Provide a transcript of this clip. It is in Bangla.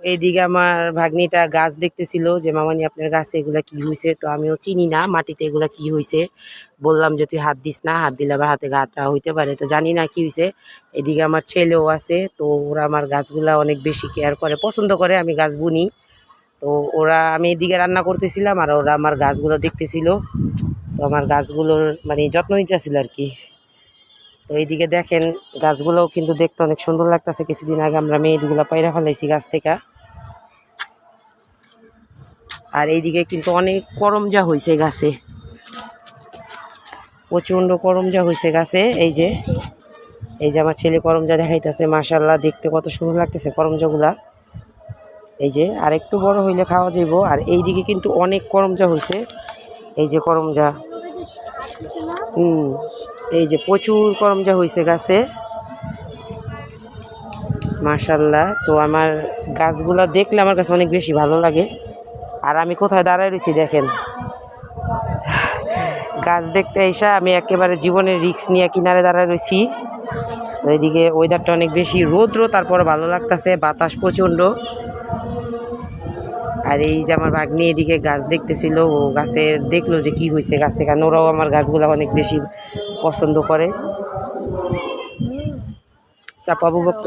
এইদিকে আমার ভাগ্নিটা গাছ দেখতেছিল যে মামানি আপনার গাছে এগুলা কি হয়েছে, তো আমিও চিনি না মাটিতে এগুলা কি হয়েছে। বললাম যে তুই হাত দিস না, হাত দিলে আবার হাতে গাটা হইতে পারে, তো জানি না কি হয়েছে। এদিকে আমার ছেলেও আছে, তো ওরা আমার গাছগুলা অনেক বেশি কেয়ার করে, পছন্দ করে আমি গাছ বুনি। তো ওরা, আমি এদিকে রান্না করতেছিলাম আর ওরা আমার গাছগুলো দেখতেছিল, তো আমার গাছগুলোর মানে যত্ন নিতেছিল আর কি। তো এইদিকে দেখেন গাছগুলোও কিন্তু দেখতে অনেক সুন্দর লাগতেছে। কিছুদিন আগে আমরা মেয়েগুলো পায়রা ফেলাইছি গাছ থেকে। আর এইদিকে কিন্তু অনেক করমজা হয়েছে গাছে, প্রচণ্ড করমজা হয়েছে গাছে। এই যে আমার ছেলে করমজা দেখাইতেছে, মাশাআল্লাহ দেখতে কত সুন্দর লাগতেছে করমজাগুলা। এই যে আর একটু বড় হইলে খাওয়া যাইব। আর এইদিকে কিন্তু অনেক করমজা হয়েছে, এই যে করমজা, এই যে প্রচুর করমজা হয়েছে গাছে, মাশাআল্লাহ। তো আমার গাছগুলা দেখলে আমার কাছে অনেক বেশি ভালো লাগে। আর আমি কোথায় দাঁড়ায় রয়েছি দেখেন, গাছ দেখতে এসে আমি একেবারে জীবনের রিস্ক নিয়ে কিনারে দাঁড়ায় রয়েছি। তো এইদিকে ওয়েদারটা অনেক বেশি রৌদ্র, তারপরে ভালো লাগতেছে, বাতাস প্রচণ্ড। আর এই যে আমার ভাগ্নি এদিকে গাছ দেখতেছিল, ও গাছের দেখলো যে কি হয়েছে গাছে, কারণ ওরাও আমার গাছগুলো অনেক বেশি পছন্দ করে। চাপাবু বক্ত